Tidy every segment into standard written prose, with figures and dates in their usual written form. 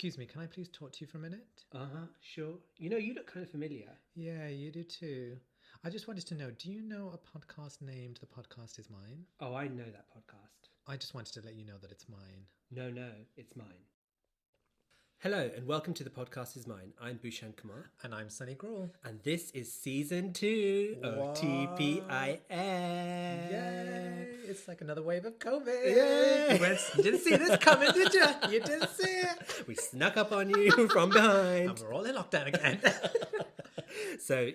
Excuse me, can I please talk to you for a minute? Sure. You know, you look kind of familiar. Yeah, you do too. I just wanted to know, do you know a podcast named The Podcast Is Mine? Oh, I know that podcast. I just wanted to let you know that it's mine. No, it's mine. Hello, and welcome to The Podcast Is Mine. I'm Bhushan Kumar. And I'm Sunny Gruel. And this is season 2 of TPIM. Yay! It's like another wave of COVID. Yay! You didn't see this coming, did you? You didn't see it. We snuck up on you from behind. And we're all in lockdown again. So,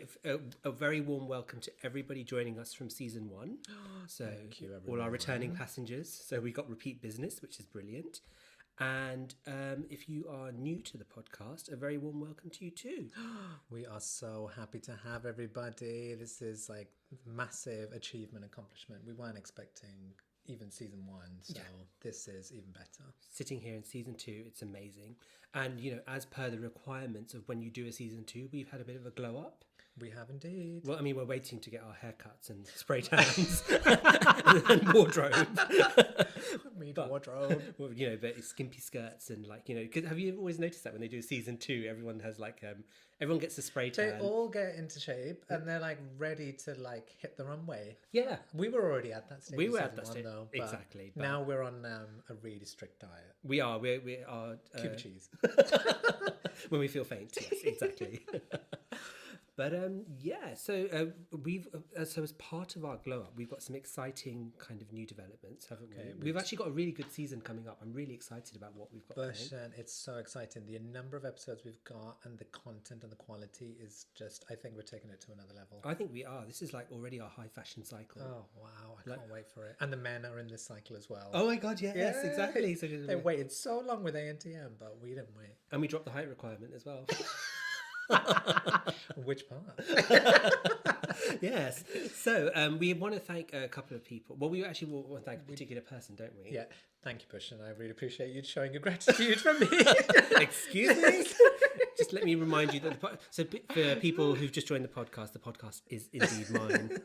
a very warm welcome to everybody joining us from season 1. So, Thank you, all our returning passengers. So, we got repeat business, which is brilliant. And if you are new to the podcast, a very warm welcome to you too. We are so happy to have everybody. This is like massive achievement, accomplishment. We weren't expecting even season 1, so This is even better. Sitting here in season 2, it's amazing. And, you know, as per the requirements of when you do a season 2, we've had a bit of a glow up. We have indeed. Well, I mean, we're waiting to get our haircuts and spray tans and wardrobe. Wardrobe. Well, you know, but it's skimpy skirts and like, you know, cause have you always noticed that when they do season 2, everyone has like, everyone gets a spray tan. They all get into shape and they're like ready to like hit the runway. Yeah. We were already at that stage. We were at that stage, though, exactly. But now we're on a really strict diet. We are. Cuba cheese. When we feel faint, yes, exactly. But so we've so as part of our glow up, we've got some exciting kind of new developments, haven't we? We've actually got a really good season coming up. I'm really excited about what we've got. Bhushan, it's so exciting. The number of episodes we've got and the content and the quality is just, I think we're taking it to another level. I think we are. This is like already our high fashion cycle. Oh wow, I can't wait for it. And the men are in this cycle as well. Oh my god, yes, exactly. So they waited so long with ANTM, but we didn't wait. And we dropped the height requirement as well. Which part? Yes. So we want to thank a couple of people. Well, we actually want to thank a particular person, don't we? Yeah. Thank you, Bhushan. I really appreciate you showing your gratitude for me. Excuse me? Just let me remind you that so for people who've just joined the podcast is indeed mine.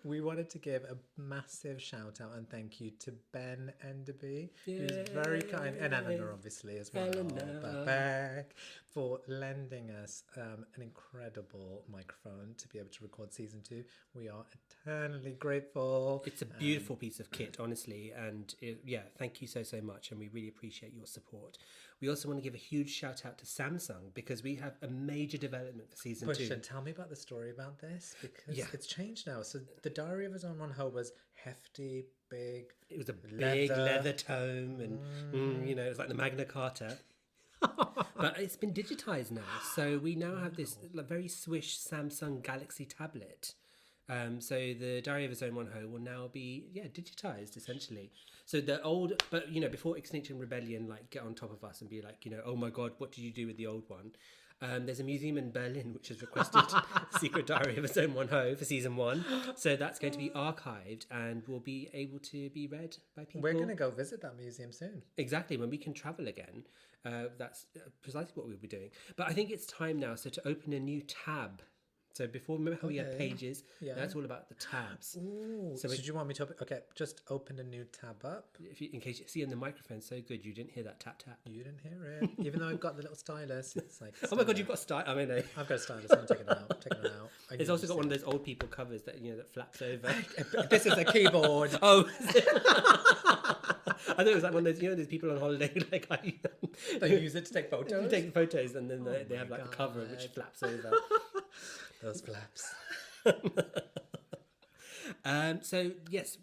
We wanted to give a massive shout out and thank you to Ben Enderby, who's very kind, and Eleanor obviously as well, but back for lending us an incredible microphone to be able to record season 2. We are eternally grateful. It's a beautiful piece of kit, honestly, and thank you so much, and we really appreciate your support. We also want to give a huge shout out to Samsung because we have a major development for season 2. Bhushan, tell me about the story about this because it's changed now. So the Diary of a Zone 1 Ho was hefty, big. It was a big leather tome, and you know, it was like the Magna Carta. But it's been digitized now, so we now have this very swish Samsung Galaxy tablet. So the Diary of a Zone 1 Ho will now be digitized essentially. So the old, but you know, before Extinction Rebellion like get on top of us and be like, you know, oh my god, what did you do with the old one? There's a museum in Berlin which has requested Secret Diary of a Zone 1 Ho for season 1. So that's going to be archived and will be able to be read by people. We're going to go visit that museum soon. Exactly, when we can travel again. That's precisely what we'll be doing. But I think it's time now to open a new tab. So before, remember how we had pages? Yeah. Now it's all about the tabs. Ooh, so do you want me to open? Okay, just open a new tab up. In case you see on the microphone, so good, you didn't hear that tap. You didn't hear it. Even though I've got the little stylus. It's like, oh my god, you've got a stylus. I mean, I've got a stylus. I'm taking it out. It's also got one of those old people covers that, you know, that flaps over. This is a keyboard. Oh. I thought it was like one of those, you know, those people on holiday, like they use it to take photos. You take photos, and then they have like a cover which flaps over. Those flaps. So yes,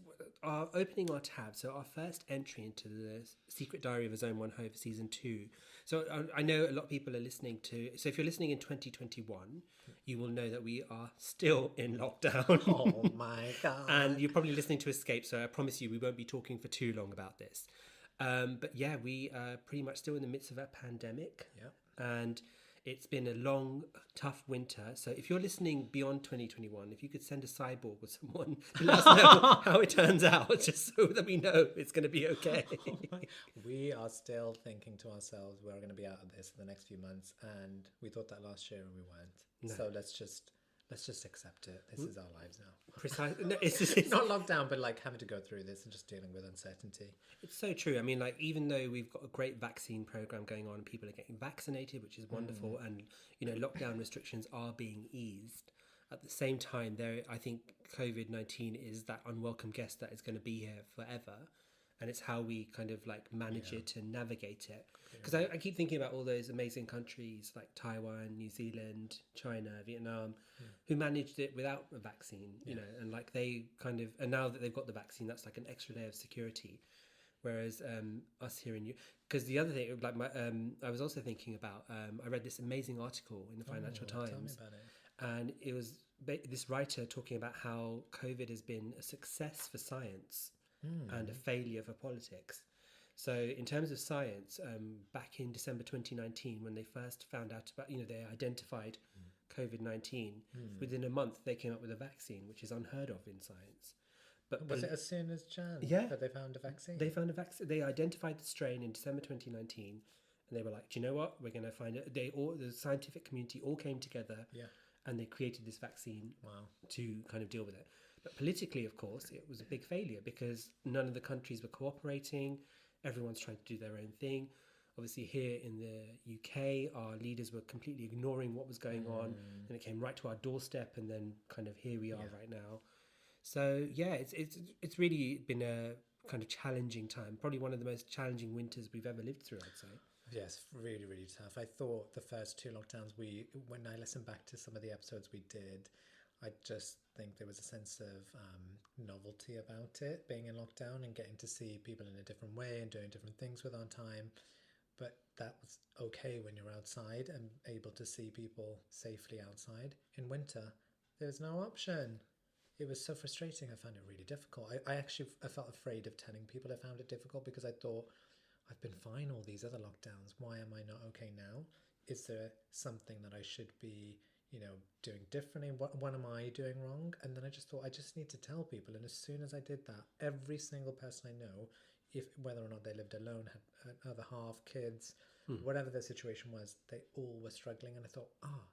opening our tab. So our first entry into the Secret Diary of a Zone 1 Ho for season 2. So I know a lot of people are listening to. So if you're listening in 2021, you will know that we are still in lockdown. Oh my god! And you're probably listening to Escape. So I promise you, we won't be talking for too long about this. But yeah, we are pretty much still in the midst of a pandemic. Yeah. And it's been a long, tough winter. So if you're listening beyond 2021, if you could send a cyborg or someone to let us know how it turns out, just so that we know it's going to be okay. We are still thinking to ourselves, we're going to be out of this in the next few months. And we thought that last year and we weren't. No. So let's just let's just accept it. This is our lives now. Precisely. No, it's Not locked down, but like having to go through this and just dealing with uncertainty. It's so true. I mean, like, even though we've got a great vaccine program going on, people are getting vaccinated, which is wonderful, and lockdown restrictions are being eased. At the same time, I think COVID-19 is that unwelcome guest that is going to be here forever, and it's how we kind of like manage it and navigate it. Because I keep thinking about all those amazing countries like Taiwan, New Zealand, China, Vietnam, who managed it without a vaccine, you know, and like they kind of, and now that they've got the vaccine, that's like an extra layer of security. Whereas us here in because the other thing, like I was also thinking about, I read this amazing article in the Financial Times. Tell me about it. And it was this writer talking about how COVID has been a success for science and a failure for politics. So in terms of science, back in December 2019, when they first found out about, they identified COVID-19, within a month they came up with a vaccine, which is unheard of in science. But was it as soon as Jan that they found a vaccine? They found a vaccine. They identified the strain in December 2019, and they were like, do you know what? We're going to find it. The scientific community all came together. Yeah. And they created this vaccine to kind of deal with it. But politically, of course, it was a big failure because none of the countries were cooperating. Everyone's trying to do their own thing. Obviously, here in the UK, our leaders were completely ignoring what was going on. And it came right to our doorstep. And then kind of here we are right now. So, yeah, it's really been a kind of challenging time. Probably one of the most challenging winters we've ever lived through, I'd say. Yes, really, really tough. I thought the first two lockdowns, when I listened back to some of the episodes we did, I just think there was a sense of novelty about it, being in lockdown and getting to see people in a different way and doing different things with our time. But that was okay when you're outside and able to see people safely outside. In winter, there's no option. It was so frustrating. I found it really difficult. I felt afraid of telling people I found it difficult because I thought, I've been fine all these other lockdowns. Why am I not okay now? Is there something that I should be, doing differently? What am I doing wrong? And then I just thought I just need to tell people. And as soon as I did that, every single person I know, whether or not they lived alone, had another half, kids, whatever their situation was, they all were struggling. And I thought,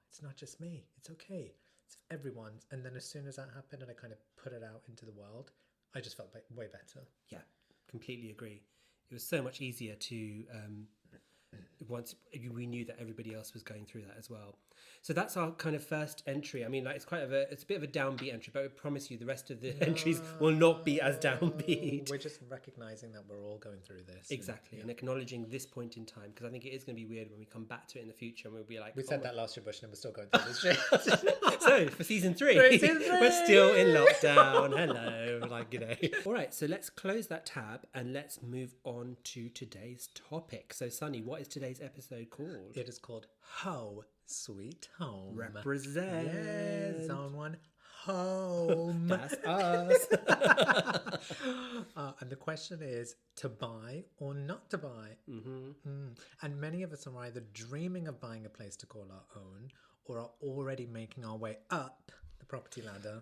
it's not just me. It's okay. It's everyone. And then as soon as that happened and I kind of put it out into the world, I just felt way better. Yeah, completely agree. It was so much easier to, once we knew that everybody else was going through that as well. So that's our kind of first entry. I mean, like it's a bit of a downbeat entry, but I promise you the rest of the entries will not be as downbeat. We're just recognizing that we're all going through this. Exactly, and acknowledging this point in time, because I think it is going to be weird when we come back to it in the future and we'll be like... We said that last year, Bhushan, and we're still going through this shit. So, for season 3, we're still in lockdown. Hello. All right, so let's close that tab and let's move on to today's topic. So, Sunny, what is today's episode called? It is called Ho Sweet Home. Represent. Yes, Zone 1 Home. That's us. And the question is, to buy or not to buy? And many of us are either dreaming of buying a place to call our own or are already making our way up the property ladder.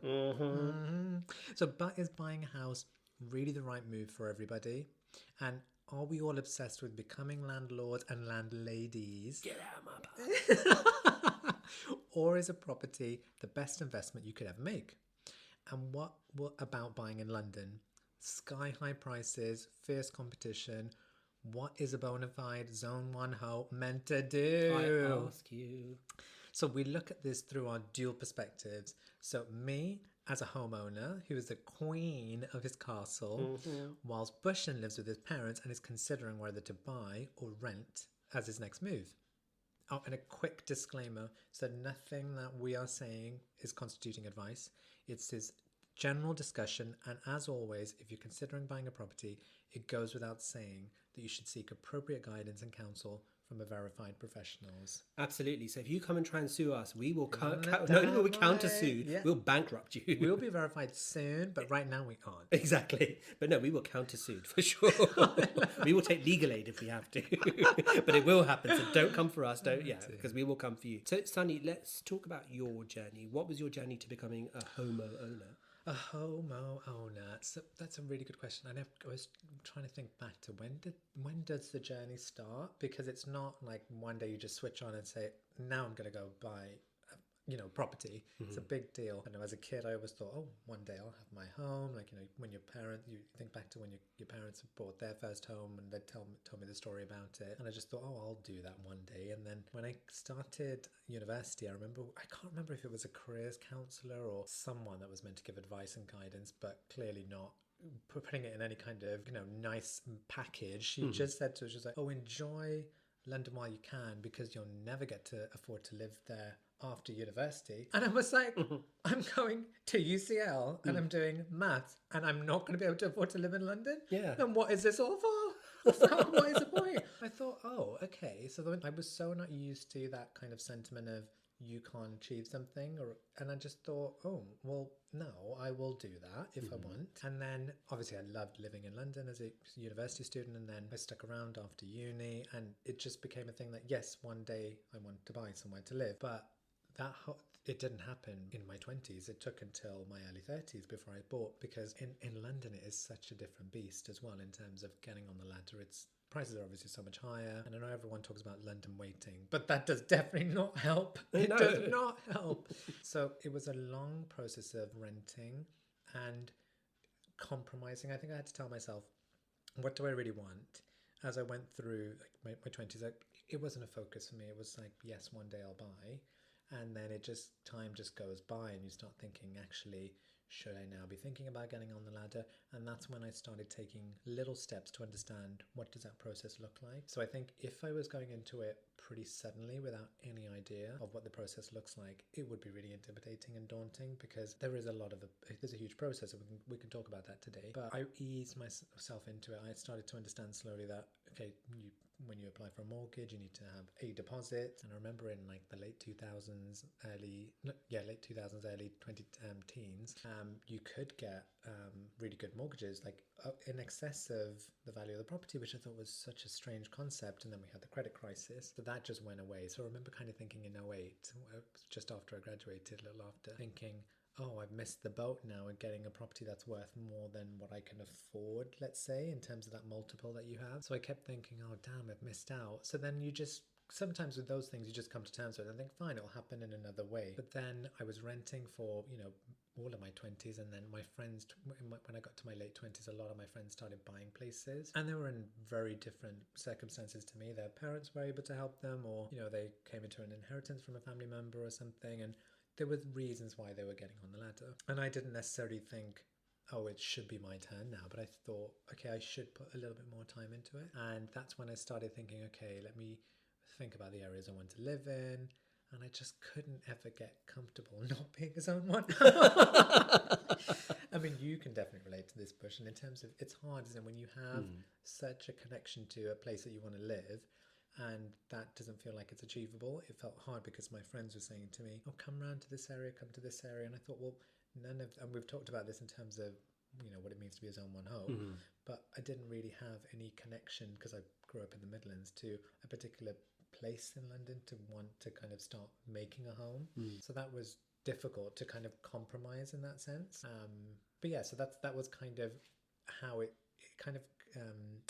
So, but is buying a house really the right move for everybody? And are we all obsessed with becoming landlords and landladies? Get out of my apartment. Or is a property the best investment you could ever make? And what about buying in London? Sky-high prices, fierce competition. What is a bona fide Zone 1 hoe meant to do? I ask you. So we look at this through our dual perspectives. So me, as a homeowner who is the queen of his castle, whilst Bhushan lives with his parents and is considering whether to buy or rent as his next move. Oh, and a quick disclaimer, so nothing that we are saying is constituting advice. It's his general discussion, and as always, if you're considering buying a property, it goes without saying that you should seek appropriate guidance and counsel from a verified professionals. Absolutely. So if you come and try and sue us, we will not only will we counter-sue, we'll bankrupt you. We'll be verified soon, but right now we can't. Exactly. But no, we will counter-sue for sure. We will take legal aid if we have to. But it will happen, so don't come for us. Because we will come for you. So, Sunny, let's talk about your journey. What was your journey to becoming a homo owner? A homo owner. So that's a really good question. I was trying to think back to when does the journey start? Because it's not like one day you just switch on and say, now I'm going to go buy property. It's a big deal. And as a kid, I always thought, oh, one day I'll have my home. Like, when you think back to when your parents bought their first home and they told me the story about it. And I just thought, oh, I'll do that one day. And then when I started university, I can't remember if it was a careers counsellor or someone that was meant to give advice and guidance, but clearly not putting it in any kind of, nice package. She just said to us, she's like, oh, enjoy London while you can, because you'll never get to afford to live there after university. And I was like, I'm going to UCL and I'm doing maths and I'm not going to be able to afford to live in London? Yeah. Then what is this all for? What is the point? I thought, oh, okay. So then I was so not used to that kind of sentiment of you can't achieve something, and I just thought, oh, well, no, I will do that if I want. And then obviously I loved living in London as a university student, and then I stuck around after uni, and it just became a thing that, yes, one day I want to buy somewhere to live, but it didn't happen in my 20s. It took until my early 30s before I bought, because in London it is such a different beast as well in terms of getting on the ladder. Prices are obviously so much higher, and I know everyone talks about London waiting, but that does definitely not help. It does not help. So it was a long process of renting and compromising. I think I had to tell myself, what do I really want? As I went through my 20s, it wasn't a focus for me. It was like, yes, one day I'll buy. And then time just goes by and you start thinking, actually, should I now be thinking about getting on the ladder? And that's when I started taking little steps to understand, what does that process look like? So I think if I was going into it pretty suddenly without any idea of what the process looks like, it would be really intimidating and daunting, because there's a huge process, and we can talk about that today. But I eased myself into it. I started to understand slowly that, okay, when you apply for a mortgage, you need to have a deposit. And I remember in like the late 2000s, early 20 teens, you could get really good mortgages, like in excess of the value of the property, which I thought was such a strange concept. And then we had the credit crisis, so that just went away. So I remember kind of thinking in 2008, just after I graduated, a little after, thinking, oh, I've missed the boat now in getting a property that's worth more than what I can afford, let's say, in terms of that multiple that you have. So I kept thinking, oh, damn, I've missed out. So then sometimes with those things, you just come to terms with it and think, fine, it'll happen in another way. But then I was renting for, all of my 20s, and then my friends, when I got to my late 20s, a lot of my friends started buying places, and they were in very different circumstances to me. Their parents were able to help them, or, they came into an inheritance from a family member or something, and there were reasons why they were getting on the ladder. And I didn't necessarily think, oh, it should be my turn now, but I thought, okay, I should put a little bit more time into it. And that's when I started thinking, okay, let me think about the areas I want to live in. And I just couldn't ever get comfortable not being a zone one. I mean, you can definitely relate to this, Bush, and in terms of, it's hard, isn't it, when you have such a connection to a place that you want to live, and that doesn't feel like it's achievable. It felt hard because my friends were saying to me, oh, come round to this area, come to this area. And I thought, well, and we've talked about this in terms of, what it means to be a zone one home, but I didn't really have any connection, because I grew up in the Midlands, to a particular place in London to want to kind of start making a home. So that was difficult to kind of compromise in that sense. But yeah, so that was kind of how it kind of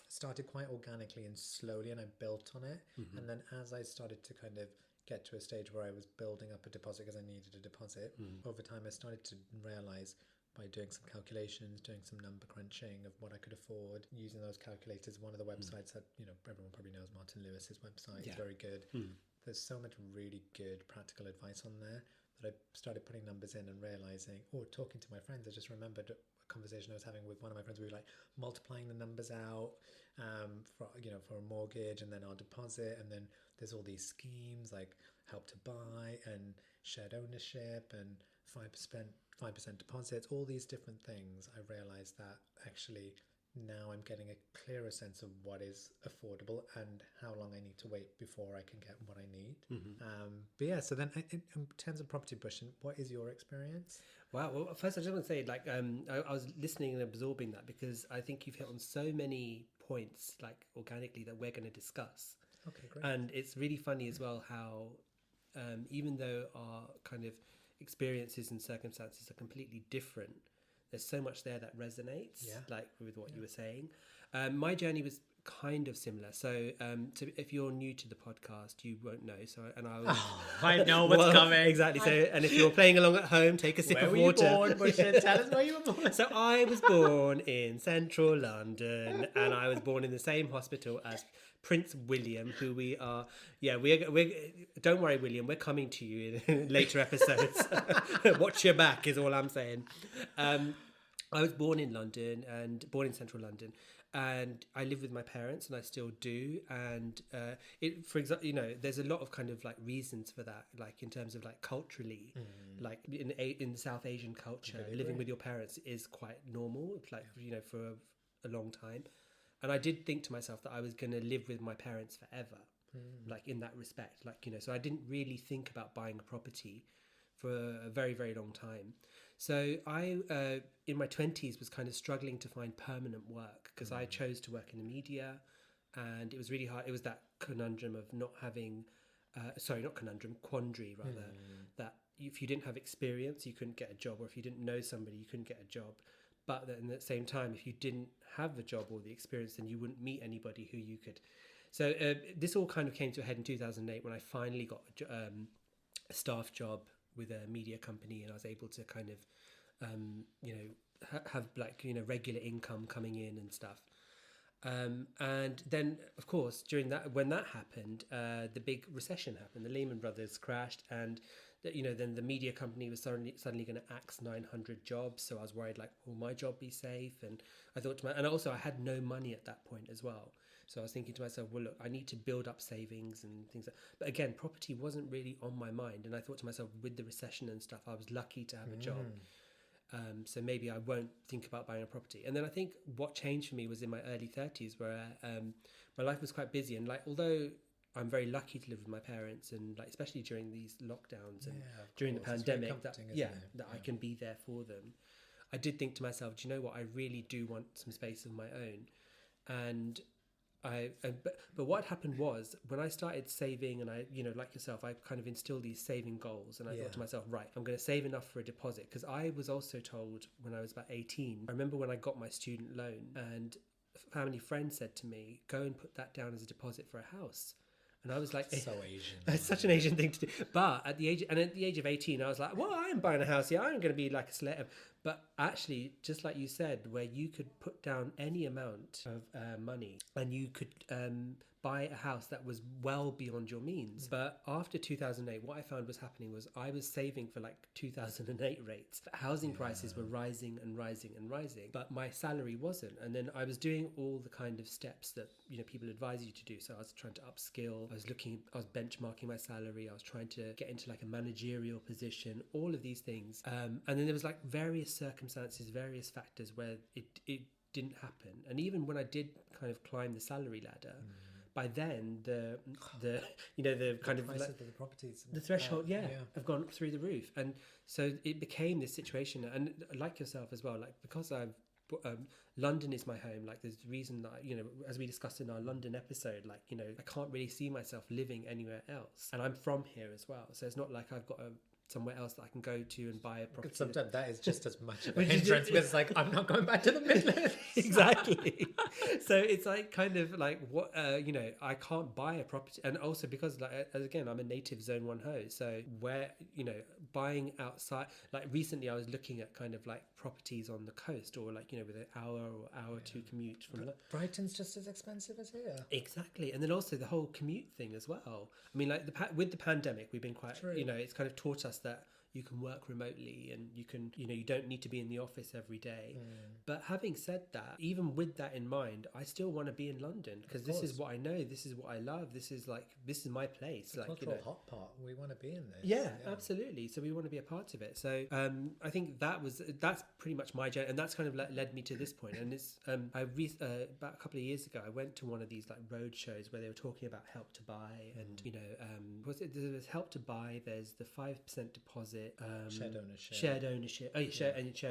started quite organically and slowly, and I built on it. And then as I started to kind of get to a stage where I was building up a deposit, because I needed a deposit, over time I started to realize, by doing some calculations, doing some number crunching of what I could afford, using those calculators. One of the websites that, everyone probably knows, Martin Lewis's website, is very good. There's so much really good practical advice on there that I started putting numbers in and realizing, or talking to my friends, I just remembered a conversation I was having with one of my friends. We were like multiplying the numbers out for a mortgage, and then our deposit, and then there's all these schemes like Help to Buy and shared ownership and 5% deposits, all these different things. I realized that actually now I'm getting a clearer sense of what is affordable and how long I need to wait before I can get what I need. But yeah, so then in terms of property, Bush, what is your experience? Wow. Well, first I just want to say, like, I was listening and absorbing that, because I think you've hit on so many points, like organically, that we're going to discuss. Okay, great. And it's really funny as well how even though our kind of experiences and circumstances are completely different, there's so much there that resonates, like with what you were saying. My journey was kind of similar. So, if you're new to the podcast, you won't know. So, and I'll. I know what's coming. Exactly. So, and if you're playing along at home, take a sip of water. Where were you born, Bhushan? Tell us where you were born. So, I was born in central London, and I was born in the same hospital as Prince William, who we are. Yeah, we're. Don't worry, William. We're coming to you in later episodes. Watch your back is all I'm saying. I was born in London and born in central London, and I live with my parents, and I still do. And for example, you know, there's a lot of kind of like reasons for that, like in terms of like culturally, like in South Asian culture, living with your parents is quite normal, like you know, for a long time. And I did think to myself that I was going to live with my parents forever, like in that respect, like you know. So I didn't really think about buying a property for a very, very long time. So I, in my 20s, was kind of struggling to find permanent work because I chose to work in the media, and it was really hard. It was that conundrum of not having, quandary rather, that if you didn't have experience, you couldn't get a job, or if you didn't know somebody, you couldn't get a job. But then at the same time, if you didn't have the job or the experience, then you wouldn't meet anybody who you could. So this all kind of came to a head in 2008 when I finally got a staff job with a media company, and I was able to kind of have like, you know, regular income coming in and stuff, and then of course during that, when that happened, the big recession happened, the Lehman Brothers crashed, and you know, then the media company was suddenly going to axe 900 jobs. So I was worried, like, will my job be safe? And I thought and also I had no money at that point as well. So I was thinking to myself, well, look, I need to build up savings and things but again, property wasn't really on my mind. And I thought to myself, with the recession and stuff, I was lucky to have a job. So maybe I won't think about buying a property. And then I think what changed for me was in my early 30s, where my life was quite busy. And like, although I'm very lucky to live with my parents, and like, especially during these lockdowns and during the pandemic, that I can be there for them, I did think to myself, do you know what? I really do want some space of my own. And but what happened was, when I started saving, and I, you know, like yourself, I kind of instilled these saving goals, and I thought to myself, right, I'm going to save enough for a deposit, because I was also told when I was about 18, I remember when I got my student loan, and a family friend said to me, go and put that down as a deposit for a house. And I was like, so Asian. It's such an Asian thing to do. But at the age of 18, I was like, well, I am buying a house. Yeah, I'm going to be like a slave. But actually, just like you said, where you could put down any amount of money, and you could buy a house that was well beyond your means. But after 2008, what I found was happening was I was saving for like 2008 rates. Housing prices were rising and rising and rising, but my salary wasn't. And then I was doing all the kind of steps that, you know, people advise you to do. So I was trying to upskill, I was benchmarking my salary, I was trying to get into like a managerial position, all of these things. And then there was like various circumstances, various factors where it didn't happen. And even when I did kind of climb the salary ladder, by then the you know, the kind of like, the properties, the threshold have gone through the roof. And so it became this situation. And like yourself as well, like, because I've London is my home, like there's the reason that, you know, as we discussed in our London episode, like, you know, I can't really see myself living anywhere else, and I'm from here as well, so it's not like I've got somewhere else that I can go to and buy a property. Sometimes that is just as much of a hindrance, because it's like, I'm not going back to the Midlands. Exactly. So it's like kind of like, what, you know, I can't buy a property. And also because, like, again, I'm a native Zone 1 ho, so where, you know, buying outside, like recently I was looking at kind of like properties on the coast, or like, you know, with an hour two commute from Brighton's just as expensive as here. Exactly. And then also the whole commute thing as well. I mean, like with the pandemic, we've been quite, you know, it's kind of taught us that you can work remotely, and you can, you know, you don't need to be in the office every day. But having said that, even with that in mind, I still want to be in London, because this is what I know, this is what I love, this is my place. The like, cultural, you know, hot pot, we want to be in this. Yeah, absolutely. So we want to be a part of it. So I think that's pretty much my journey, and that's kind of led me to this point. And it's about a couple of years ago, I went to one of these like road shows where they were talking about Help to Buy, and you know, there's Help to Buy, there's the 5% deposit, shared ownership, shared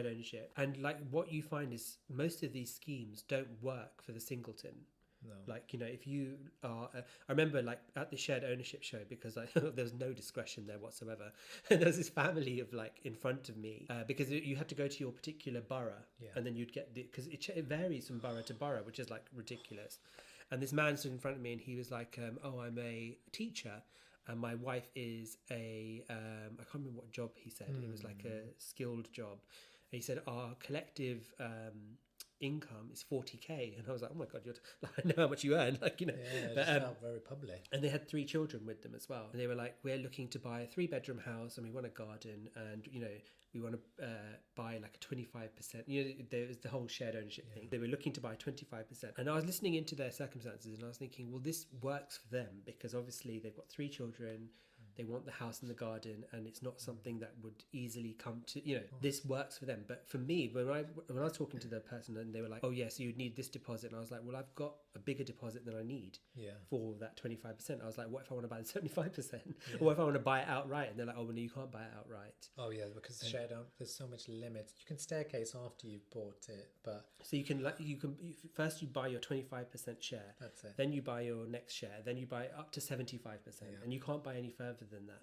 ownership. And like, what you find is most of these schemes don't work for the singleton. No. Like, you know, if you are I remember like at the shared ownership show, because like there's no discretion there whatsoever, and there's this family of like in front of me, because you had to go to your particular borough, and then you'd get because it varies from borough to borough, which is like ridiculous. And this man stood in front of me and he was like, oh, I'm a teacher. And my wife is I can't remember what job he said. It was like a skilled job. And he said, our collective income is 40k. And I was like, oh my God, I know how much you earn. Like, you know. Yeah, it but, just felt very public. And they had 3 children with them as well. And they were like, we're looking to buy a 3-bedroom house and we want a garden and, you know, we want to buy like a 25%. You know, there was the whole shared ownership thing. They were looking to buy 25%. And I was listening into their circumstances and I was thinking, well, this works for them because obviously they've got 3 children. They want the house and the garden, and it's not something that would easily come to, you know, this works for them. But for me, when I was talking to the person and they were like, oh, yeah, so you'd need this deposit. And I was like, well, I've got a bigger deposit than I need for that 25%. I was like, what if I want to buy the 75%? Or what if I want to buy it outright? And they're like, oh, well, no, you can't buy it outright. Oh, yeah, because there's so much limits. You can staircase after you've bought it, but... So you can first you buy your 25% share. That's it. Then you buy your next share. Then you buy up to 75%. And you can't buy any further than that.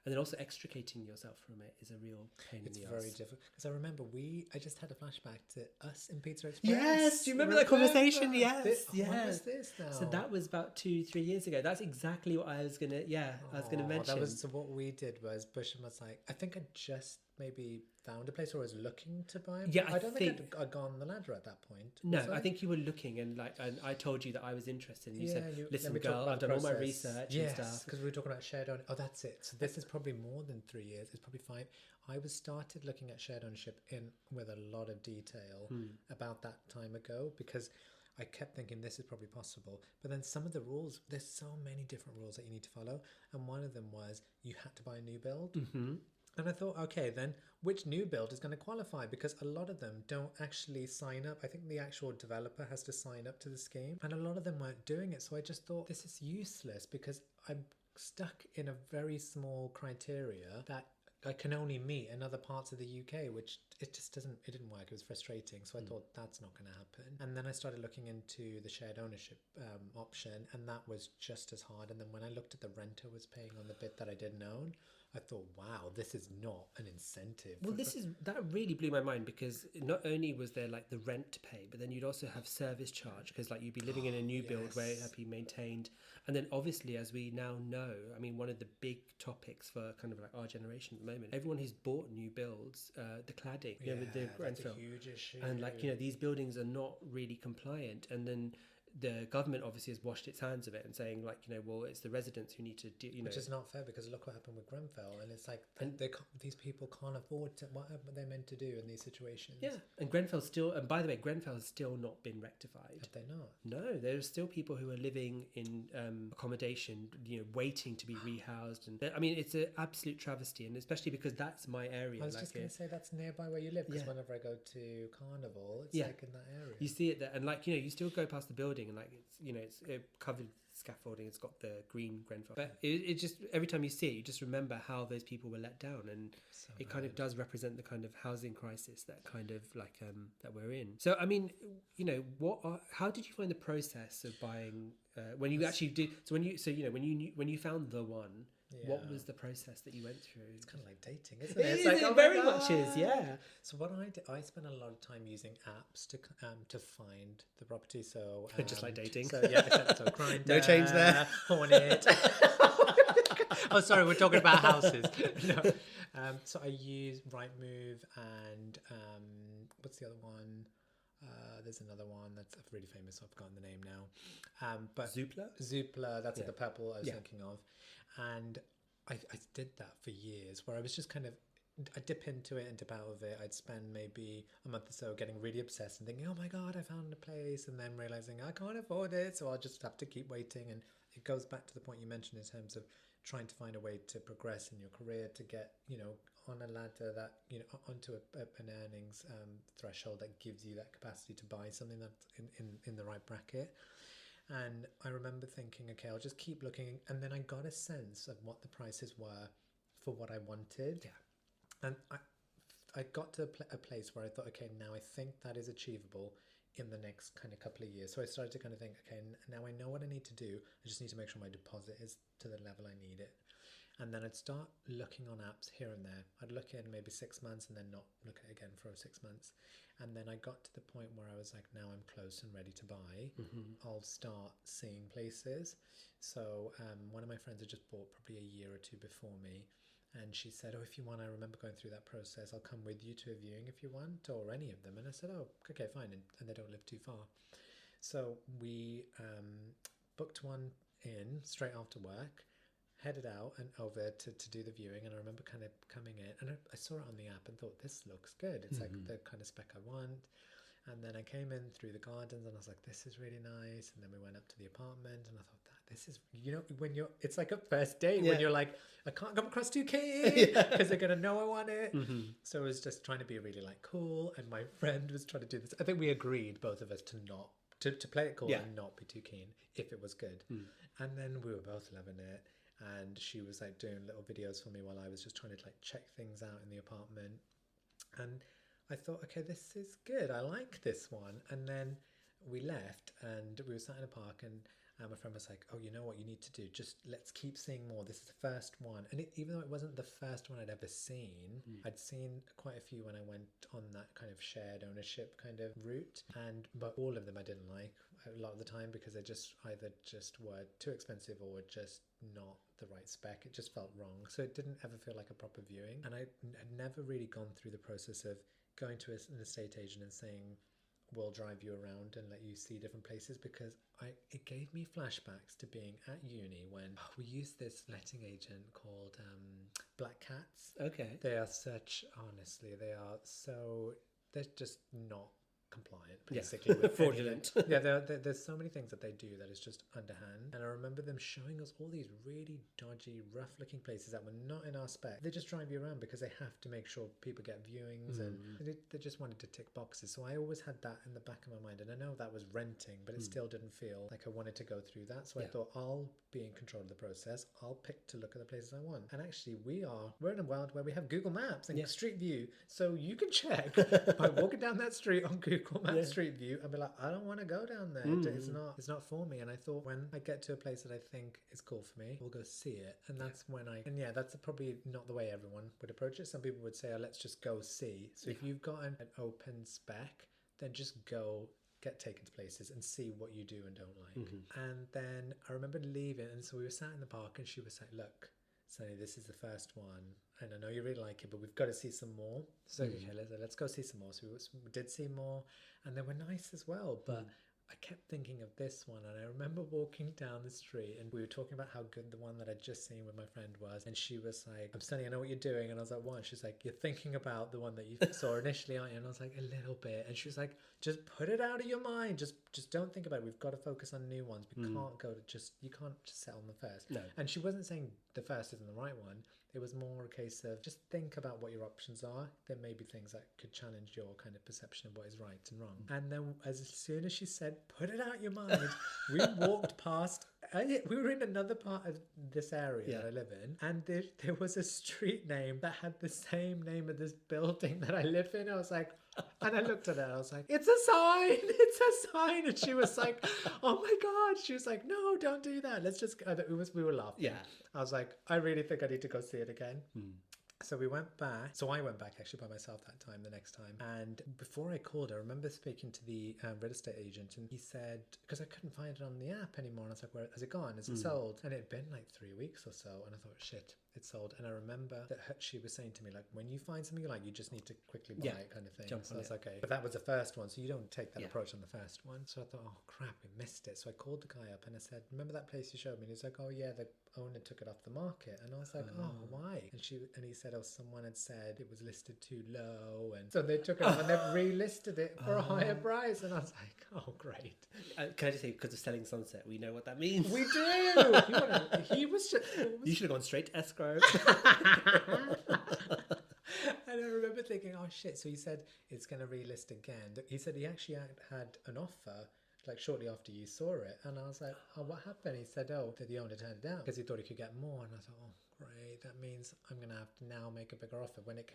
And then also extricating yourself from it is a real pain in the ass. It's very difficult. Because I remember I just had a flashback to us in Pizza Express. Yes, do you remember that conversation? Yes, When was this now? So that was about 2-3 years ago. That's exactly what I was gonna mention. So what we did was Bhushan was like, I think I just maybe found a place where I was looking to buy them. Yeah, I don't think I'd gone on the ladder at that point. No, I think you were looking and I told you that I was interested and you said, listen girl, I've done all my research and stuff. Because we were talking about shared ownership. Oh, that's it. So this is probably more than 3 years. It's probably 5. I was started looking at shared ownership with a lot of detail about that time ago because I kept thinking this is probably possible. But then some of the rules, there's so many different rules that you need to follow. And one of them was you had to buy a new build. Mm-hmm. And I thought, okay, then which new build is going to qualify? Because a lot of them don't actually sign up. I think the actual developer has to sign up to the scheme. And a lot of them weren't doing it. So I just thought this is useless because I'm stuck in a very small criteria that I can only meet in other parts of the UK, which it didn't work. It was frustrating. So I thought that's not going to happen. And then I started looking into the shared ownership option, and that was just as hard. And then when I looked at the renter was paying on the bit that I didn't own, I thought, wow, this is not an incentive. Well, that really blew my mind because not only was there like the rent to pay, but then you'd also have service charge because like you'd be living in a new build where it had to be maintained. And then obviously, as we now know, I mean, one of the big topics for kind of like our generation at the moment, everyone who's bought new builds, the cladding, with the Grenfell. That's a huge issue. And like, these buildings are not really compliant. And then the government obviously has washed its hands of it and saying like, well, it's the residents who need to do, Which is not fair because look what happened with Grenfell. And it's like these people can't afford what they're meant to do in these situations. Yeah. And Grenfell's still, and by the way, Grenfell has still not been rectified. Have they not? No, there's still people who are living in accommodation, waiting to be rehoused. And I mean, it's an absolute travesty. And especially because that's my area. I was just going to say that's nearby where you live because whenever I go to Carnival, it's like in that area. You see it there. And like, you still go past the building and like it's covered scaffolding, it's got the green Grenfell, but it just every time you see it you just remember how those people were let down, and it kind of does represent the kind of housing crisis that kind of like that we're in. So I mean, how did you find the process of buying when you actually did, so when you found the one, what was the process that you went through? It's kind of like dating, isn't it? It's like, it very much is, yeah. So what I did, I spent a lot of time using apps to find the property. So just like dating. So yeah, so Grindr, no change there. Hornet. Oh, sorry, we're talking about houses. No. So I use Rightmove and what's the other one? There's another one that's really famous. I've forgotten the name now. But Zoopla. That's the purple I was thinking of. And I did that for years where I was just kind of, I'd dip into it and dip out of it. I'd spend maybe a month or so getting really obsessed and thinking, oh my God, I found a place. And then realizing I can't afford it. So I'll just have to keep waiting. And it goes back to the point you mentioned in terms of trying to find a way to progress in your career, to get, on a ladder that, onto an earnings threshold that gives you that capacity to buy something that's in the right bracket. And I remember thinking, okay, I'll just keep looking. And then I got a sense of what the prices were for what I wanted. Yeah. And I got to a place where I thought, okay, now I think that is achievable in the next kind of couple of years. So I started to kind of think, okay, now I know what I need to do. I just need to make sure my deposit is to the level I need it. And then I'd start looking on apps here and there. I'd look in maybe 6 months and then not look at it again for 6 months. And then I got to the point where I was like, now I'm close and ready to buy. I'll start seeing places. So one of my friends had just bought probably a year or two before me. And she said, oh, if you want, I remember going through that process. I'll come with you to a viewing if you want, or any of them. And I said, oh, okay, fine. And they don't live too far. So we booked one in straight after work, headed out and over to do the viewing. And I remember kind of coming in and I saw it on the app and thought, this looks good. It's like the kind of spec I want. And then I came in through the gardens and I was like, this is really nice. And then we went up to the apartment and I thought, this is, you know, when it's like a first date when you're like, I can't come across too keen because they're going to know I want it. So I was just trying to be really like cool. And my friend was trying to do this. I think we agreed, both of us, to play it cool and not be too keen if it was good. And then we were both loving it. And she was like doing little videos for me while I was just trying to like check things out in the apartment. And I thought, okay, this is good. I like this one. And then we left and we were sat in a park and my friend was like, oh, you know what you need to do? Just let's keep seeing more. This is the first one. And even though it wasn't the first one I'd ever seen, I'd seen quite a few when I went on that kind of shared ownership kind of route. But all of them I didn't like a lot of the time because they just either just were too expensive or just not the right spec. It just felt wrong. So it didn't ever feel like a proper viewing. And I had never really gone through the process of going to an estate agent and saying, we'll drive you around and let you see different places, because it gave me flashbacks to being at uni when we used this letting agent called Black Cats. Okay. They are honestly, they're just not compliant basically with fraudulent. There's so many things that they do that is just underhand. And I remember them showing us all these really dodgy, rough looking places that were not in our spec. They just drive you around because they have to make sure people get viewings and they just wanted to tick boxes. So I always had that in the back of my mind, and I know that was renting, but it still didn't feel like I wanted to go through that. So I thought, I'll be in control of the process. I'll pick to look at the places I want. And actually we're in a world where we have Google Maps and Street View, so you can check by walking down that street on Google Maps Street View and be like, I don't want to go down there. It's not for me. And I thought, when I get to a place that I think is cool for me, we'll go see it. And that's when that's probably not the way everyone would approach it. Some people would say, oh, let's just go see. So if you've got an open spec, then just go get taken to places and see what you do and don't like. And then I remember leaving, and so we were sat in the park and she was like, look, Sunny, this is the first one and I know you really like it, but we've got to see some more. So okay, let's go see some more. So we did see more, and they were nice as well, but I kept thinking of this one. And I remember walking down the street and we were talking about how good the one that I'd just seen with my friend was, and she was like, I'm Sunny, I know what you're doing. And I was like, what? And she's like, you're thinking about the one that you saw initially, aren't you? And I was like, a little bit. And she was like, just put it out of your mind, just don't think about it. We've got to focus on new ones. We can't go to you can't just settle on the first. No. And she wasn't saying the first isn't the right one. It was more a case of just think about what your options are. There may be things that could challenge your kind of perception of what is right and wrong. And then as soon as she said, put it out your mind, we walked past, we were in another part of this area that I live in, and there was a street name that had the same name of this building that I live in. I was like, and I looked at her, I was like, it's a sign, it's a sign. And she was like, oh my God. She was like, no, don't do that. Let's just, we were laughing. Yeah. I was like, I really think I need to go see it again. So we went back. So I went back actually by myself that time, the next time. And before I called, I remember speaking to the real estate agent, and he said, because I couldn't find it on the app anymore. And I was like, where has it gone? Is it sold? And it had been like 3 weeks or so. And I thought, shit, it's sold. And I remember that she was saying to me, like, when you find something you like, you just need to quickly buy it, kind of thing. So I was like, okay. But that was the first one, so you don't take that approach on the first one. So I thought, oh crap, we missed it. So I called the guy up and I said, remember that place you showed me? And he's like, oh yeah, the owner took it off the market. And I was like, oh why? And he said, oh, someone had said it was listed too low, and so they took it off and they've relisted it for a higher price. And I was like, oh great. Can I just say, because of selling Sunset, we know what that means. We do. You should have gone straight to escrow. And I remember thinking, oh shit, so he said it's going to relist again. He said he actually had an offer like shortly after you saw it. And I was like, oh, what happened? He said, oh, the owner turned it down because he thought he could get more. And I thought, oh great, that means I'm going to have to now make a bigger offer when it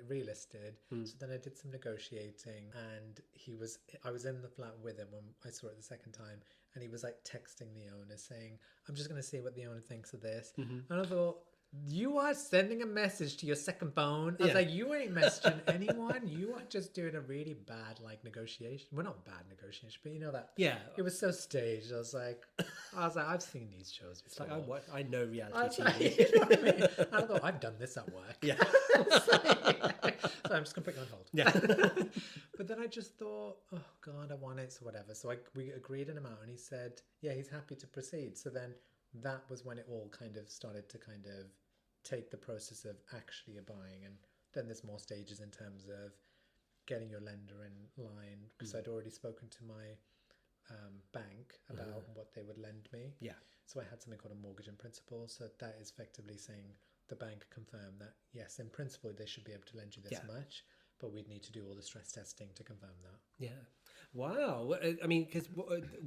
relisted. So then I did some negotiating, and I was in the flat with him when I saw it the second time, and he was like texting the owner saying, I'm just going to see what the owner thinks of this. And I thought, You are sending a message to your second phone. I was like, you ain't messaging anyone. You are just doing a really bad like negotiation. Well, not bad negotiation, but you know that. Yeah. It was so staged. I was like, I've seen these shows before. It's like I know reality I was TV. like, you know what I mean? And I thought, I've done this at work. Yeah. So I'm just gonna put you on hold. Yeah. But then I just thought, oh God, I want it, so whatever. So we agreed an amount, and he said, yeah, he's happy to proceed. So then that was when it all kind of started to kind of take the process of actually buying, and then there's more stages in terms of getting your lender in line, because I'd already spoken to my bank about what they would lend me. Yeah. So I had something called a mortgage in principle. So that is effectively saying the bank confirmed that yes, in principle they should be able to lend you this much, but we'd need to do all the stress testing to confirm that. Yeah. Wow. I mean, because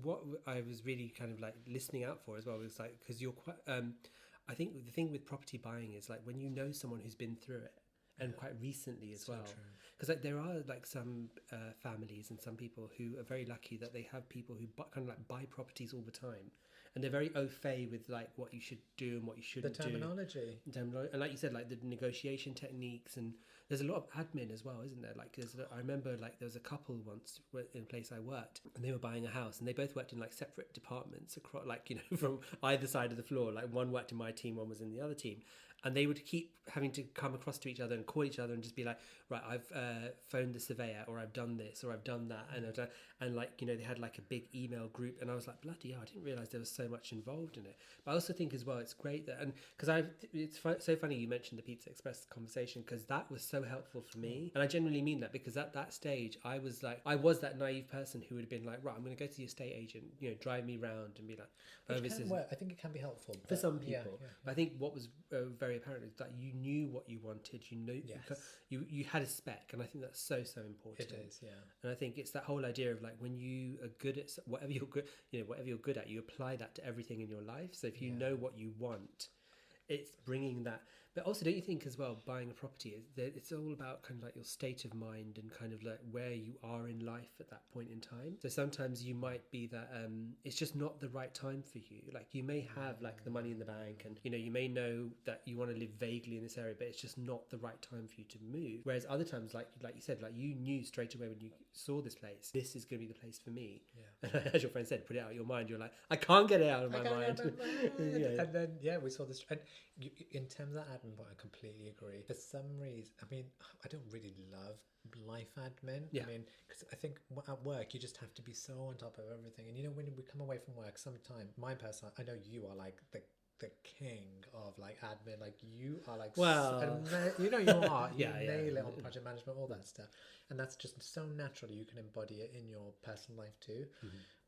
what I was really kind of like listening out for as well was like, because you're quite, I think the thing with property buying is like when you know someone who's been through it, and quite recently as well, because like there are like some families and some people who are very lucky that they have people who kind of like buy properties all the time, and they're very au fait with like what you should do and what you shouldn't do. The terminology. And like you said, like the negotiation techniques, and there's a lot of admin as well, isn't there? Like I remember like there was a couple once in a place I worked, and they were buying a house, and they both worked in like separate departments across, like, you know, from either side of the floor. Like one worked in my team, one was in the other team. And they would keep having to come across to each other and call each other and just be like, right, I've phoned the surveyor, or I've done this, or I've done that. And like, you know, they had like a big email group, and I was like, bloody hell, I didn't realize there was so much involved in it. But I also think as well, it's great that, and because it's so funny you mentioned the Pizza Express conversation, because that was so helpful for me. And I genuinely mean that, because at that stage, I was that naive person who would have been like, right, I'm going to go to the estate agent, you know, drive me around and be like, oh, this is... I think it can be helpful. For some people. But I think what was very apparent is that you knew what you wanted, you knew, you had a spec, and I think that's so important. It is, yeah. And I think it's that whole idea of like, when you are good at whatever you're good at, you apply that to everything in your life. So if you know what you want, it's bringing that. But also, don't you think as well, buying a property, it's all about kind of like your state of mind and kind of like where you are in life at that point in time. So sometimes you might be that it's just not the right time for you. Like you may have like the money in the bank, and you know, you may know that you want to live vaguely in this area, but it's just not the right time for you to move. Whereas other times, like you said, like you knew straight away when you saw this place, this is going to be the place for me. Yeah. As your friend said, put it out of your mind. You're like, I can't get it out of my mind. And then we saw this. And in terms of admin, but I completely agree. For some reason, I mean, I don't really love life admin. I mean, because I think at work you just have to be so on top of everything. And you know, when we come away from work, sometimes my person, I know you are like the king of like admin. Like you are like, well, you know, you are. You nail it on project management, all that stuff. And that's just so natural. You can embody it in your personal life too.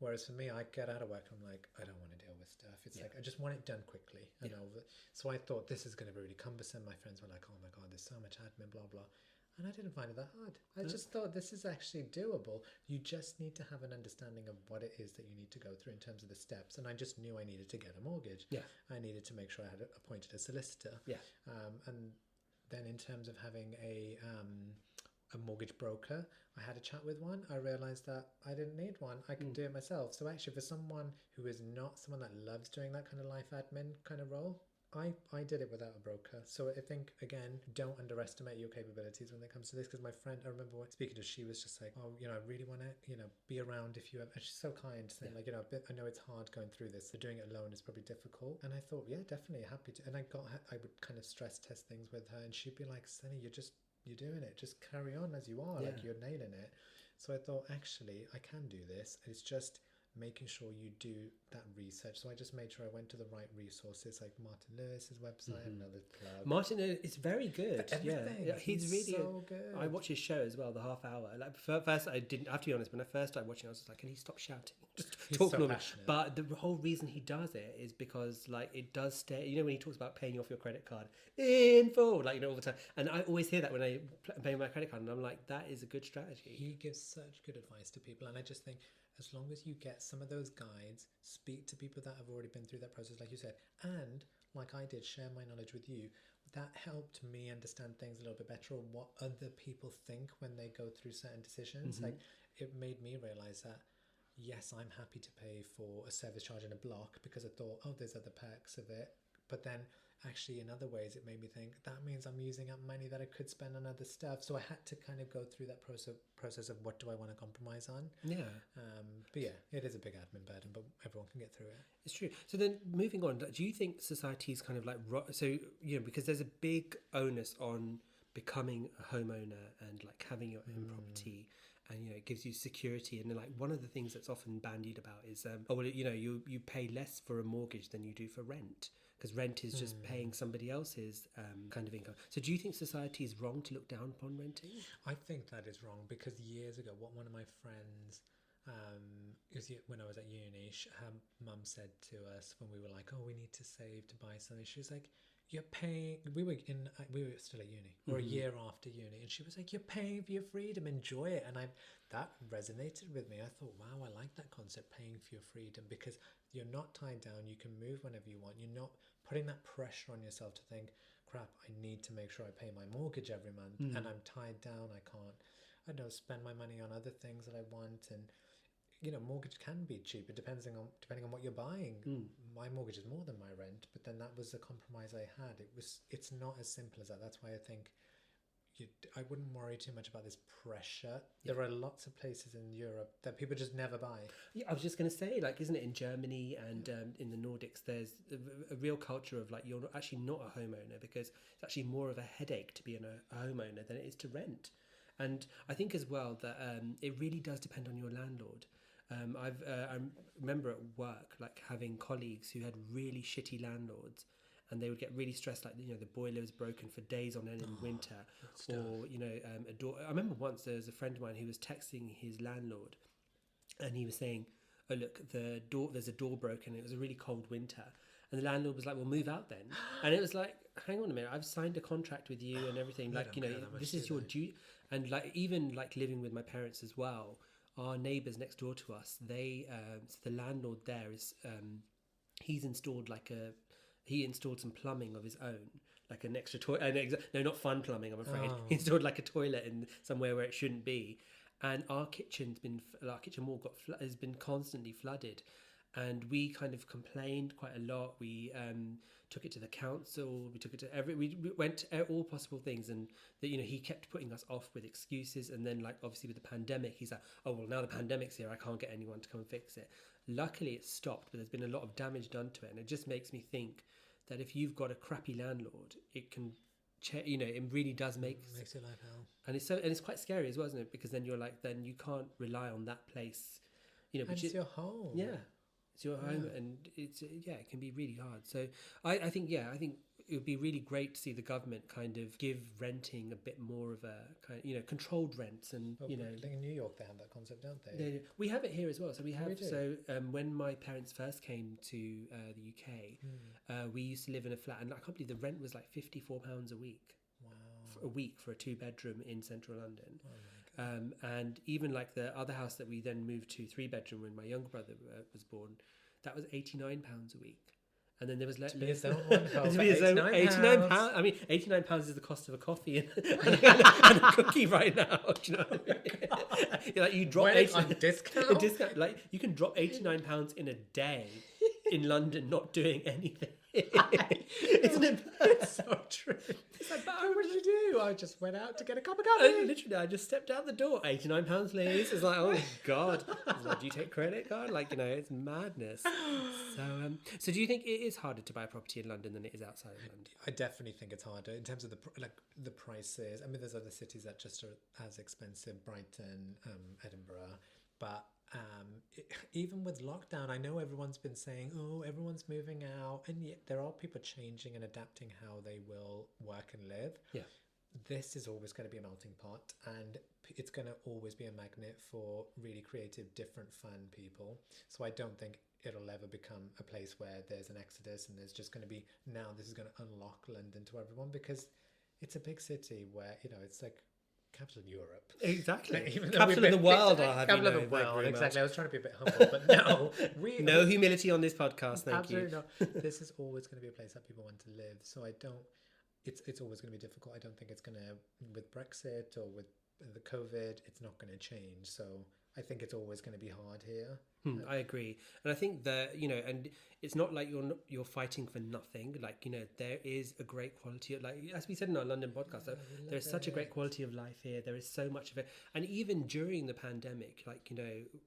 Whereas for me, I get out of work and I'm like, I don't want to deal with stuff. It's like, I just want it done quickly. And so I thought this is going to be really cumbersome. My friends were like, oh my God, there's so much admin, blah, blah. And I didn't find it that hard. I just thought this is actually doable. You just need to have an understanding of what it is that you need to go through in terms of the steps. And I just knew I needed to get a mortgage. I needed to make sure I had appointed a solicitor. And then in terms of having a mortgage broker, I had a chat with one. I realized that I didn't need one. I can do it myself. So actually, for someone who is not someone that loves doing that kind of life admin kind of role, I did it without a broker. So I think, again, don't underestimate your capabilities when it comes to this. Because my friend, I remember speaking to her, she was just like, oh, you know, I really want to, you know, be around if you have, and she's so kind, saying like, you know, I know it's hard going through this, so doing it alone is probably difficult. And I thought, yeah, definitely happy to. And I would kind of stress test things with her, and she'd be like, Sunny, you're doing it. Just carry on as you are. Like you're nailing it. So I thought, actually, I can do this. It's just making sure you do that research. So I just made sure I went to the right resources, like Martin Lewis's website, another plug. Martin is very good. He's really so good. I watch his show as well, the half hour. Like first, I didn't have to be honest. When I first started watching, I was just like, can he stop shouting? Just talk normal. But the whole reason he does it is because like it does stay. You know, when he talks about paying off your credit card in full, like, you know, all the time. And I always hear that when I pay my credit card, and I'm like, that is a good strategy. He gives such good advice to people, and I just think, as long as you get some of those guides, speak to people that have already been through that process, like you said, and like I did, share my knowledge with you, that helped me understand things a little bit better, or what other people think when they go through certain decisions. Like, it made me realize that, yes, I'm happy to pay for a service charge in a block because I thought, oh, there's other perks of it. But then actually in other ways it made me think that means I'm using up money that I could spend on other stuff. So I had to kind of go through that process of what do I want to compromise on. Yeah. But yeah, it is a big admin burden, but everyone can get through it. It's true. So then moving on, do you think society is kind of like, so, you know, because there's a big onus on becoming a homeowner and like having your own property, and, you know, it gives you security. And then, like, one of the things that's often bandied about is, oh, well, you know, you pay less for a mortgage than you do for rent, because rent is just paying somebody else's kind of income. So do you think society is wrong to look down upon renting? I think that is wrong, because years ago, what one of my friends, when I was at uni, her mum said to us when we were like, oh, we need to save to buy something, she was like, you're paying, we were still at uni, or a year after uni, and she was like, you're paying for your freedom, enjoy it. And that resonated with me. I thought, wow, I like that concept, paying for your freedom, because you're not tied down, you can move whenever you want, you're not putting that pressure on yourself to think, crap, I need to make sure I pay my mortgage every month, and I'm tied down, I can't, I don't know, spend my money on other things that I want. And you know, mortgage can be cheaper depending on what you're buying. My mortgage is more than my rent, but then that was the compromise I had. It's not as simple as that. That's why I think I wouldn't worry too much about this pressure. There are lots of places in Europe that people just never buy. Yeah, I was just going to say, like, isn't it in Germany and in the Nordics, there's a real culture of like, you're actually not a homeowner, because it's actually more of a headache to be a homeowner than it is to rent. And I think as well that it really does depend on your landlord. I remember at work, like, having colleagues who had really shitty landlords, and they would get really stressed, like, you know, the boiler was broken for days on end in winter, or, you know, a door. I remember once there was a friend of mine who was texting his landlord, and he was saying, oh, look, there's a door broken. It was a really cold winter. And the landlord was like, well, move out then. And it was like, hang on a minute, I've signed a contract with you and everything. Like, you know, this is your duty. And like, even like living with my parents as well, our neighbours next door to us, they so the landlord there is he's installed he installed some plumbing of his own, like an extra toilet. No, not fun plumbing, I'm afraid. He installed like a toilet in somewhere where it shouldn't be, and our kitchen wall has been constantly flooded, and we kind of complained quite a lot. We took it to the council. We took it to we went to all possible things, and you know, he kept putting us off with excuses. And then, like, obviously with the pandemic, he's like, oh well, now the pandemic's here, I can't get anyone to come and fix it. Luckily it stopped, but there's been a lot of damage done to it, and it just makes me think that if you've got a crappy landlord, it can you know, it really does makes your life hell. And it's quite scary as well, isn't it? Because then you're like, then you can't rely on that place, you know, and it's your home. Yeah, it's your home, and it's it can be really hard. So I think it would be really great to see the government kind of give renting a bit more of a kind of, you know, controlled rents. And you know, I think in New York they have that concept, don't they? We have it here as well. So we have when my parents first came to the UK, we used to live in a flat, and I can't believe the rent was like £54 a week. Wow. For a week for a 2-bedroom in central London. And even like the other house that we then moved to, 3-bedroom, when my younger brother was born, that was £89 a week. And then there was to be his own one home, £89. I mean, £89 is the cost of a coffee and a cookie right now. Do you know what I mean? Like, you drop on discount. Like, you can drop £89 in a day in London, not doing anything. Isn't it? It's so true. It's like, but what did you do? I just went out to get a cup of coffee. Literally, I just stepped out the door. £89, please. It's like, oh God. Like, do you take credit card? Like, you know, it's madness. So do you think it is harder to buy a property in London than it is outside of London? I definitely think it's harder in terms of the prices. I mean, there's other cities that just are as expensive, Brighton, Edinburgh, but even with lockdown, I know everyone's been saying, oh, everyone's moving out, and yet there are people changing and adapting how they will work and live. Yeah, this is always going to be a melting pot, and it's going to always be a magnet for really creative, different, fun people. So I don't think it'll ever become a place where there's an exodus and there's just going to be, now this is going to unlock London to everyone, because it's a big city where, you know, it's like capital of Europe. Exactly. Capital of the world, capital of the world, exactly. I was trying to be a bit humble, but no. No humility on this podcast, thank you. Absolutely not. This is always going to be a place that people want to live. So I don't, it's always going to be difficult. I don't think it's going to, with Brexit or with the COVID, it's not going to change. So I think it's always going to be hard here. I agree, and I think that and it's not like you're fighting for nothing. Like there is a great quality of, like as we said in our London podcast. There is such a great quality of life here. There is so much of it, and even during the pandemic, like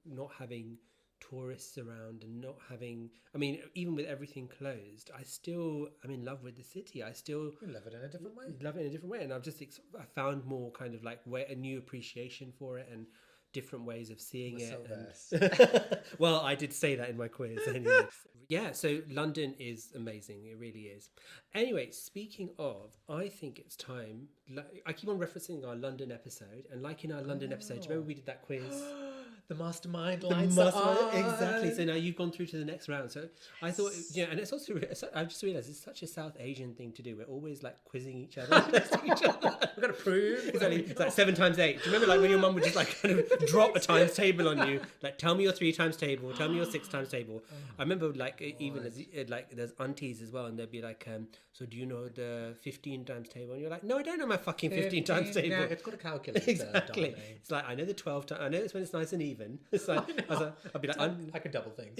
not having tourists around and not having, I mean, even with everything closed, I'm in love with the city. I still love it in a different way. And I've just I found more kind of like a new appreciation for it and different ways of seeing it. Well, I did say that in my quiz anyway. Yeah, so London is amazing. It really is. Anyway, speaking of, I think it's time. I keep on referencing our London episode, and like in our London episode, do you remember we did that quiz? The mastermind lights are on. Exactly. So now you've gone through to the next round. So I thought, and it's also, I just realised it's such a South Asian thing to do. We're always like quizzing each other. We've got to prove. It's like 7 times 8. Do you remember like when your mum would just like kind of drop a times table on you? Like, tell me your 3 times table. Tell me your 6 times table. I remember like even as like there's aunties as well, and they'd be like, so do you know the 15 times table? And you're like, no, I don't know my fucking 15 times table. Yeah, it's got a calculator. Exactly. It's like, I know the 12 times. I know it's when it's nice and even. It's like, I'd be like, I can double things.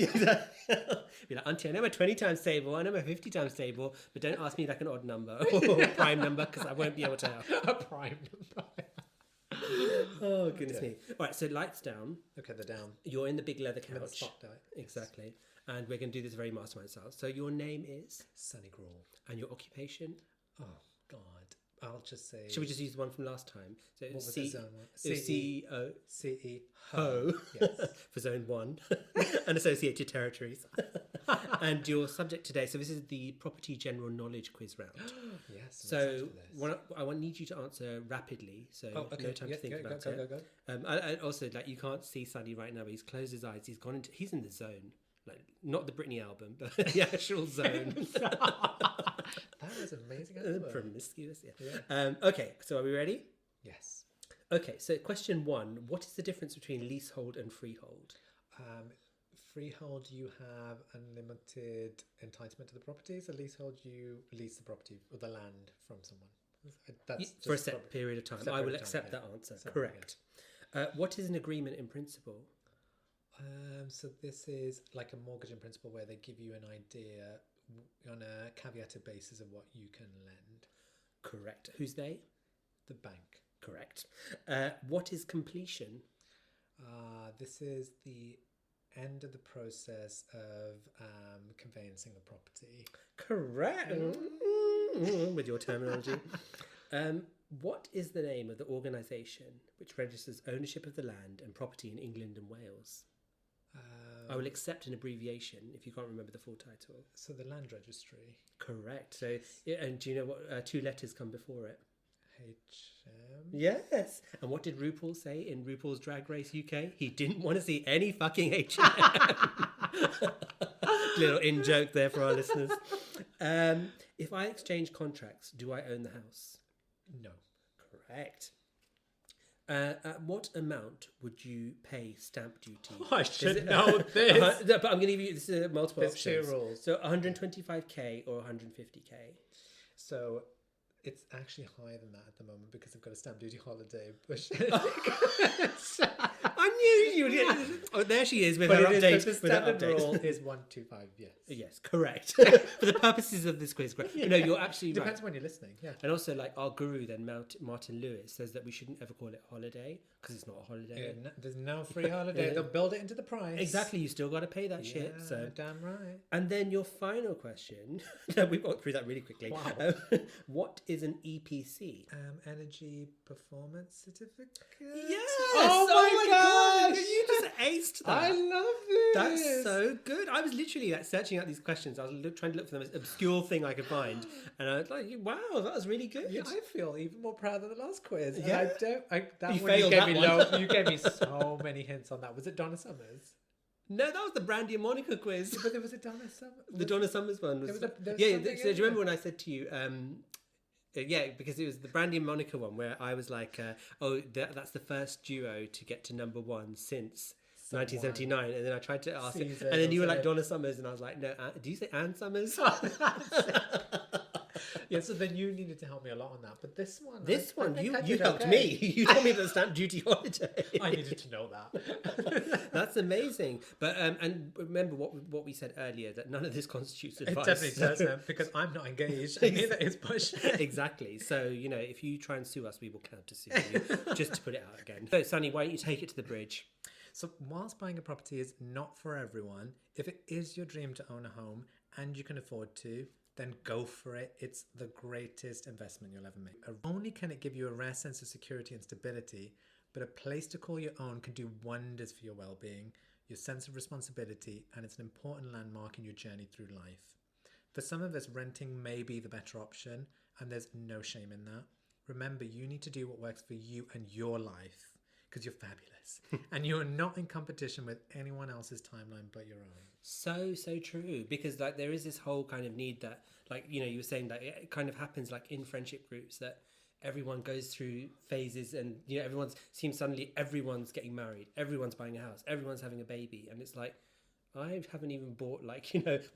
Be like, auntie, I know my 20 times table, I know my 50 times table, but don't ask me like an odd number or a prime number, because I won't be able to help. A prime number. Oh, goodness me. All right, so lights down. Okay, they're down. You're in the big leather couch. The spotlight. Exactly. And we're going to do this very mastermind style. So your name is? Sunny Grawl. And your occupation? Oh, God. I'll just say... Should we just use the one from last time? So what was the zone one? CEO. CE. Ho. Yes. For zone 1. And associated territories. And your subject today, so this is the property general knowledge quiz round. Yes. So I need you to answer rapidly. So no time to think about it. Go. I also, like, you can't see Sunny right now, but he's closed his eyes. He's in the zone. Like, not the Britney album, but the actual zone. That was amazing. Promiscuous, yeah. Okay, so are we ready? Yes. Okay, so question 1. What is the difference between leasehold and freehold? Freehold, you have unlimited entitlement to the property. So leasehold, you lease the property or the land from someone. That's for a set period of time. I will accept that answer. Correct. Yeah. What is an agreement in principle? So this is like a mortgage in principle where they give you an idea on a caveated basis of what you can lend. Correct. Who's they? The bank. Correct. What is completion? This is the end of the process of conveyancing the property. Correct. With your terminology. What is the name of the organisation which registers ownership of the land and property in England and Wales? I will accept an abbreviation if you can't remember the full title. So the land registry. Correct. So, and do you know what 2 letters come before it? HM. Yes. And what did RuPaul say in RuPaul's Drag Race UK? He didn't want to see any fucking H&M. Little in joke there for our listeners. If I exchange contracts, do I own the house? No. Correct. At what amount would you pay stamp duty? Oh, I should know this. But I'm going to give you this multiple options. There's 2 rules. So 125k or 150k. So it's actually higher than that at the moment because I've got a stamp duty holiday. I knew you would get... Oh, there she is with her update. The standard rule is 125, yes. Yes, correct. For the purposes of this quiz, correct. Yeah. No, you're actually right. Depends when you're listening, yeah. And also, like, our guru then, Martin Lewis, says that we shouldn't ever call it holiday because it's not a holiday. Yeah, there's no free holiday. They'll build it into the price. Exactly, you still got to pay that shit. So damn right. And then your final question, we got through that really quickly. Wow. What is an EPC? Energy Performance Certificate? Yes! Oh my gosh! You just aced that. I love this! That's so good. I was literally like searching out these questions. I was trying to look for the most obscure thing I could find. And I was like, wow, that was really good. Yeah, I feel even more proud than the last quiz. Yeah. You gave me so many hints on that. Was it Donna Summers? No, that was the Brandy and Monica quiz. But there was a Donna Summers. The Donna Summers one was. So do you remember when I said to you, yeah, because it was the Brandy and Monica one where I was like, that's the first duo to get to number 1 since 1979. And then I tried to ask it. And then you were like Donna Summers, and I was like, no, do you say Ann Summers? Yeah, so then you needed to help me a lot on that. But this one, you helped me. You told me the stamp duty holiday. I needed to know that. That's amazing. But and remember what we said earlier, that none of this constitutes advice. It definitely doesn't, because I'm not engaged, and neither is Bhushan. Exactly. So, if you try and sue us, we will counter sue you, just to put it out again. So, Sunny, why don't you take it to the bridge? So whilst buying a property is not for everyone, if it is your dream to own a home and you can afford to, then go for it. It's the greatest investment you'll ever make. Not only can it give you a rare sense of security and stability, but a place to call your own can do wonders for your well-being, your sense of responsibility, and it's an important landmark in your journey through life. For some of us, renting may be the better option, and there's no shame in that. Remember, you need to do what works for you and your life, because you're fabulous and you're not in competition with anyone else's timeline but your own. So true, because there is this whole kind of need that, you were saying that it kind of happens in friendship groups, that everyone goes through phases, and suddenly everyone's getting married, everyone's buying a house, everyone's having a baby, and it's like, I haven't even bought my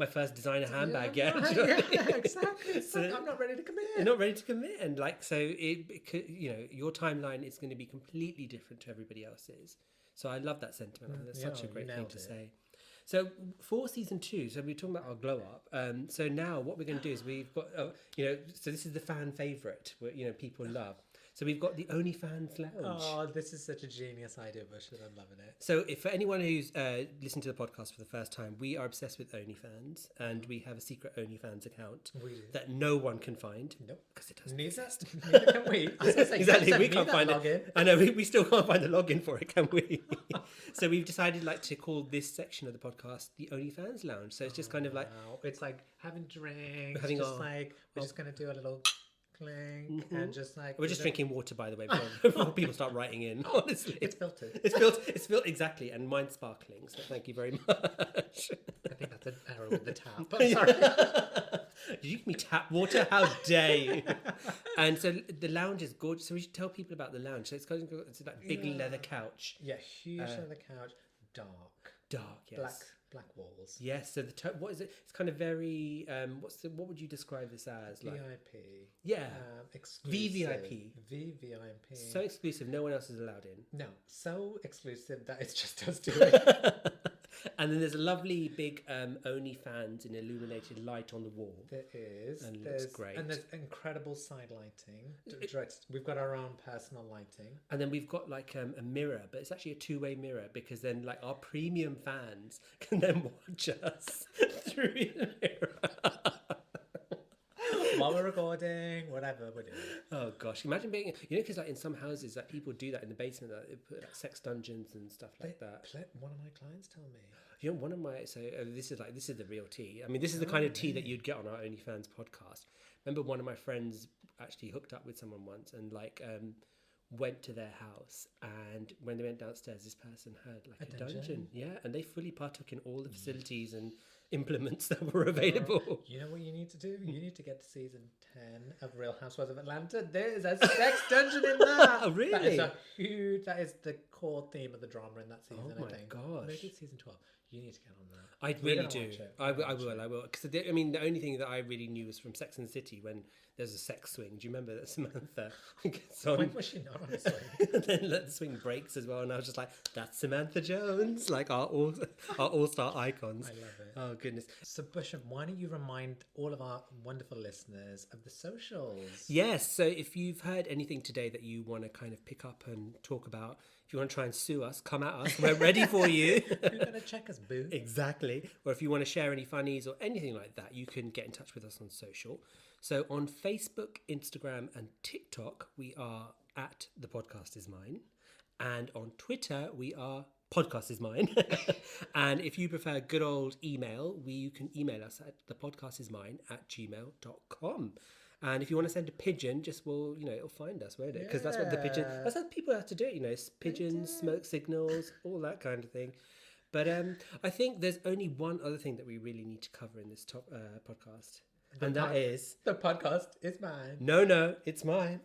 first designer handbag yet. Exactly. So I'm not ready to commit. You're not ready to commit, and so it could, your timeline is going to be completely different to everybody else's. So I love that sentiment. That's such a great thing to say. So for season 2, so we're talking about our glow up. So now what we're going to do is we've got, so this is the fan favorite, where people love. So we've got the OnlyFans lounge. Oh, this is such a genius idea, Bhushan. I'm loving it. So for anyone who's listened to the podcast for the first time, we are obsessed with OnlyFans, and we have a secret OnlyFans account that no one can find. Nope. Because it doesn't exist. Neither can we. Exactly, we can't find it. I know, we still can't find the login for it, can we? So we've decided to call this section of the podcast the OnlyFans lounge. So it's just kind of it's like having drinks, we're just going to do a little clink, and just we're just drinking water, by the way, before people start writing in. Honestly, it's filtered. It's filtered exactly, and mine's sparkling. So thank you very much. I think that's an error with the tap. I'm sorry. Did you give me tap water? How dare you? And so the lounge is gorgeous. So we should tell people about the lounge. So it's big leather couch. Yeah, huge leather couch, dark, yes. Black walls. Yes. So what is it? It's kind of very. What would you describe this as? VIP. Yeah. Exclusive. VVIP. VVIP. So exclusive, no one else is allowed in. No, so exclusive that it's just us doing it. And then there's a lovely big OnlyFans in illuminated light on the wall. There is. And it looks great. And there's incredible side lighting. We've got our own personal lighting. And then we've got a mirror, but it's actually a two-way mirror, because then our premium fans can then watch us through the mirror. While we're recording, whatever we're doing. Oh gosh, imagine being, because in some houses people do that in the basement, they put sex dungeons and stuff like that. One of my clients tell me. One of my, this is the real tea. I mean, this is the kind of tea that you'd get on our OnlyFans podcast. Remember, one of my friends actually hooked up with someone once, and went to their house, and when they went downstairs, this person had a dungeon. Yeah, and they fully partook in all the facilities and implements that were available. You know what you need to do? You need to get to season 10 of Real Housewives of Atlanta. There is a sex dungeon in that. Oh, really? That is the core theme of the drama in that season. Oh my gosh! Maybe season 12. You need to get on that. I really do. I will. Because the only thing that I really knew was from Sex and the City, when there's a sex swing. Do you remember that Samantha gets on? When was she not on a swing? And then the swing breaks as well, and I was just like, "That's Samantha Jones!" Our all-star icons. I love it. Oh goodness. So Bhushan, why don't you remind all of our wonderful listeners of the socials? Yes. So if you've heard anything today that you want to kind of pick up and talk about, if you want to try and sue us, come at us. We're ready for you. You're going to check us, boo. Exactly. Or if you want to share any funnies or anything like that, you can get in touch with us on social. So on Facebook, Instagram, and TikTok, we are at The Podcast Is Mine. And on Twitter, we are Podcast Is Mine. And if you prefer good old email, you can email us at thepodcastismine@gmail.com. And if you want to send a pigeon, it'll find us, won't it? Because that's what that's how people have to do it, pigeons, smoke signals, all that kind of thing. But I think there's only one other thing that we really need to cover in this podcast. And that is... The podcast is mine. No, it's mine.